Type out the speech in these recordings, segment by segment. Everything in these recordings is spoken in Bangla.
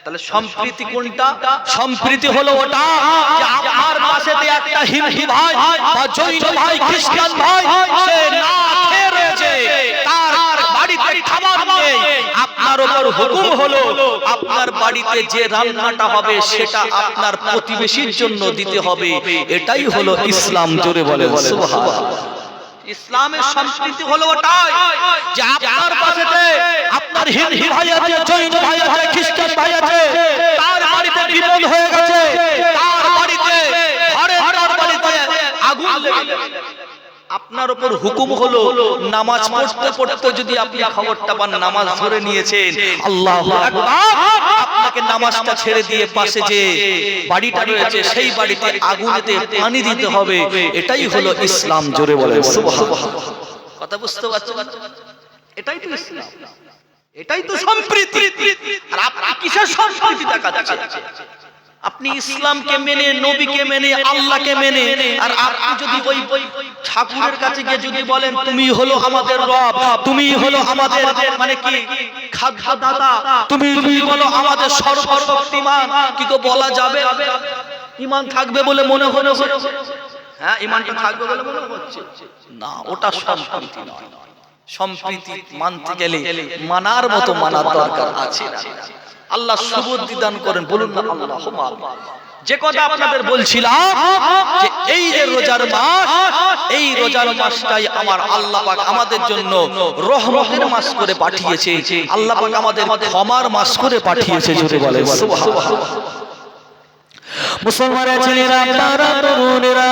তাহলে সম্প্রীতি কোনটা? সম্প্রীতি হলো ওটা যে আপনার পাশেতে একটা হিন্দু ভাই বা জৈন ভাই, খ্রিস্টান ভাই, সে না খেয়ে রয়েছে, তার বাড়িতে খাবার নেই, আপনার উপর হুকুম হলো আপনার বাড়িতে যে রান্নাটা হবে সেটা আপনার প্রতিবেশীর জন্য দিতে হবে। এটাই হলো ইসলাম। জোরে বলে সুবহানাল্লাহ। ইসলামের সম্প্রীতি হলো ওটাই যে আপনার পাশেতে আপনার হিন্দু ভাই আছে, জৈন ভাই আছে, খ্রিস্টান ভাই আছে, তার বাড়িতে বিপদ হয়ে গেছে, তার বাড়িতে তার বাড়িতে আগুন লেগে গেছে, আপনার উপর হুকুম হলো নামাজ পড়তে পড়তে যদি আপনি খবরটা পান নামাজ ধরে নিয়েছেন, আল্লাহু আকবার, আপনাকে নামাজটা ছেড়ে দিয়ে পাশে যে বাড়িটা রয়েছে সেই বাড়িতে আগুনেতে পানি দিতে হবে। এটাই হলো ইসলাম। জোরে বলেন সুবহানাল্লাহ। কথা বুঝতে পারছেন? এটাই তো ইসলাম, এটাই তো সম্প্রীতি। আর আপনি কিসের সম্প্রীতি দেখাচ্ছেন? আপনি ইসলামকে মেনে, নবীকে মেনে, আল্লাহকে মেনে, আর আপনি যদি ওই ঠাকুরের কাছে গিয়ে যদি বলেন তুমি হলো আমাদের রব, তুমি হলো আমাদের মানে কি খাদ্যদাতা, তুমি হলো আমাদের সর্বশক্তিমান, কি তো বলা যাবে? ঈমান থাকবে বলে মনে হচ্ছে? হ্যাঁ, ঈমানটা থাকবে বলে মনে হচ্ছে না, ওটা সম্প্রীতি নয়। সম্প্রীতি মানতে গেলে মানার মতো মানার দরকার আছে। আল্লাহ সুবুদ্ধি দান করেন, বলুন না আল্লাহুম্মা আমিন। যে কথা আপনাদের বলছিলাম যে এই যে রোজার মাস, এই রোজার মাসটাই আমার আল্লাহ পাক আমাদের জন্য রহমতের মাস করে পাঠিয়েছে। আল্লাহ পাক আমাদের ক্ষমার মাস করে পাঠিয়েছে। জোরে বলেন সুবহানাল্লাহ। মুসলমানের ছেলেরা, আপনারা তরুণেরা,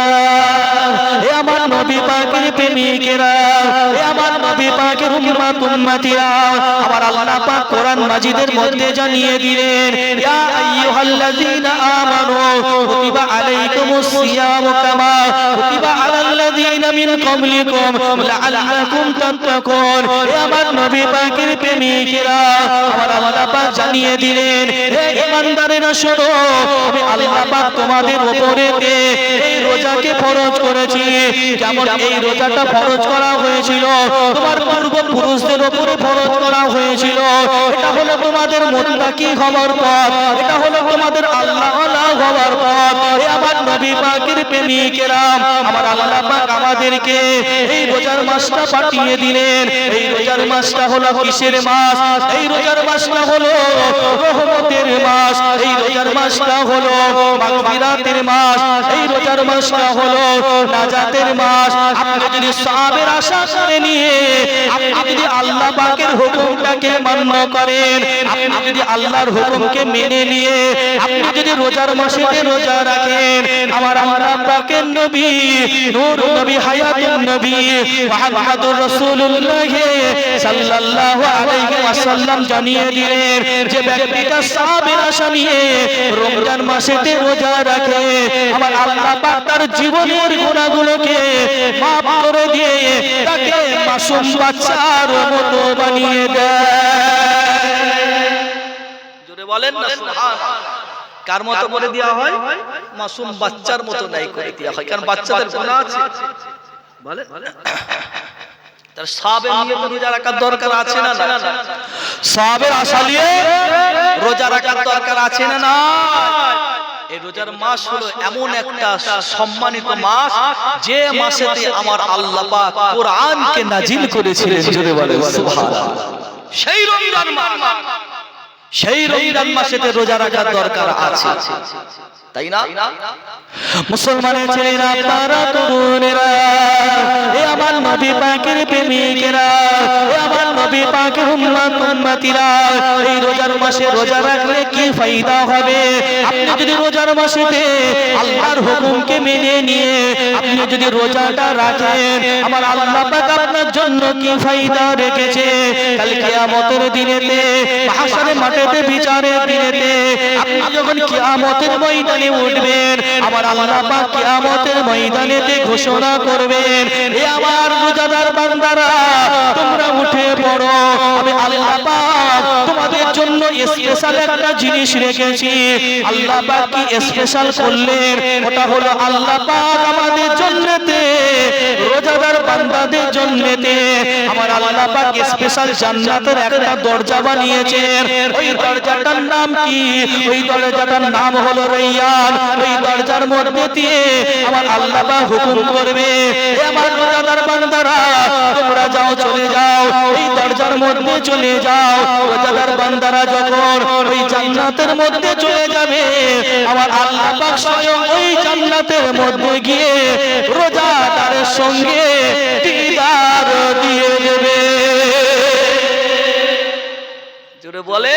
হে আমার নবী পাকের প্রেমিকেরা, হে আমার নবী পাকের উম্মত উম্মতিরা, আমার আল্লাহ পাক কোরআন মাজিদের মধ্যে জানিয়ে দিলেন, ইয়া আইয়ুহাল্লাযীনা আমানু কুতিবা আলাইকুমুস সিয়ামু কামা কুতিবা আলাল্লাযীনা মিন ক্বাবলিকুম লাআল্লাকুম তাত্তাকুন। হে আমার নবী পাকের প্রেমিকেরা, আমার আল্লাহ পাক জানিয়ে দিলেন, হে ঈমানদারেরা শোনো, আমি আল্লাহ পাক তোমাদের উপরে এই রোজাকে ফরজ করেছি। যেমন এই রোজাটা ফরজ করা হয়েছিল তোমার পূর্বপুরুষদের উপরে ফরজ করা হয়েছিল। এটা হলো তোমাদের মুত্তাকি হওয়ার পথ, এটা হলো তোমাদের আল্লাহওয়ালা হওয়ার পথ। হে আমার নবী পাকের প্রেমিকেরা, আমার আল্লাহ পাক আমাদেরকে এই রোজার মাসটা পাঠিয়ে দিলেন। এই রোজার মাসটা হলো কিসের মাস? এই রোজার মাসটা হলো রহমতের মাস। এই রোজার মাসটা হলো মাগফিরাতের মাস। এই রোজার মাসটা হলো নাজাতের মাস। আপনি যদি সওয়াবের আশা করে নিয়ে আপনি যদি আল্লাহ পাকের হুকুমটাকে মান্য করেন, আপনি যদি আল্লাহর হুকুমকে মেনে নিয়ে আপনি যদি রোজার মাসেতে রোজা রাখেন, আমার আল্লাহ পাকের নবী নূর নবী হায়াতুন নবী মুহাম্মদুর রাসূলুল্লাহ সাল্লাল্লাহু আলাইহি ওয়াসাল্লাম জানিয়ে দিলেন যে ব্যক্তিটা সওয়াবের আশা নিয়ে রমজান মাসেতে রোজা রাখে, আমার আল্লাহ পাক তার জীবনের গুনাহগুলোকে মাফ করে দিয়ে তাকে মাসুম বাচ্চার মতো বানিয়ে দেয়। জোরে বলেন না সুবহানাল্লাহ। কার মতো করে দেওয়া হয়? মাসুম বাচ্চার মতো নাই করে দেওয়া হয়, কারণ বাচ্চাদের গুনাহ আছে। বলে তার সওয়াবের নিয়তে রোজা রাখার দরকার আছে না? না, সওয়াবের আশা নিয়ে রোজা রাখার দরকার আছে না? না। এই রোজার মাস হলো এমন একটা সম্মানিত মাস যে মাসেতে আমার আল্লাহ পাক কোরআনকে নাজিল করেছিলেন। জোরে বলেন সুবহানাল্লাহ। সেই রমজান মাস, সেই রমজান মাসেতে রোজা রাখার দরকার আছে, তাই না? মুসলমানের ছেলেরা, আপনারা তরুণেরা, হে আমার নবী পাকের প্রেমিকেরা, হে আমার নবী পাকের উম্মত উম্মতিরা, এই রোজার মাসে রোজা রাখলে কি ফায়দা হবে? আপনি যদি রোজার মাসেতে আল্লাহর হুকুমকে মেনে নিয়ে আপনি যদি রোজাটা রাখেন, আমার আল্লাহ পাক আপনার জন্য কি ফায়দা রেখেছে? কাল কিয়ামতের দিনেতে, মাহশারের মাঠেতে, বিচারের দিনেতে আপনি যখন কিয়ামতের ময়দানে উঠবেন, আমার আল্লাহ পাক কিয়ামতের ময়দানেতে ঘোষণা করবেন, হে আমার রোজাদার বান্দারা, তোমরা উঠে পড়ো, আমি আল্লাহ পাক তোমাদের জন্য স্পেশাল একটা জিনিস রেখেছি। আল্লাহ পাক কি স্পেশাল করলেন? ওটা হলো আল্লাহ পাক আমাদের জন্যতে, রোজাদার বান্দাদের জন্যতে আমার আল্লাহ পাক স্পেশাল জান্নাতের একটা দরজা বানিয়েছেন। ওই দরজাটার নাম কি? ওই দরজাটার নাম হলো রাইয়ান। ওই দরজার মধ্যে দিয়ে আমার আল্লাহ পাক হুকুম করবে, হে আমার রোজাদার বান্দারা, তোমরা যাও, চলে যাও, এই দরজার মধ্যে চলে যাও। রোজাদার বান্দারা যখন ওই জান্নাতের মধ্যে চলে যাবে, আমার আল্লাহ পাক স্বয়ং ওই জান্নাতের মধ্যে গিয়ে রোজাদারের সঙ্গে দিদার দিয়ে দেবে। জোরে বলে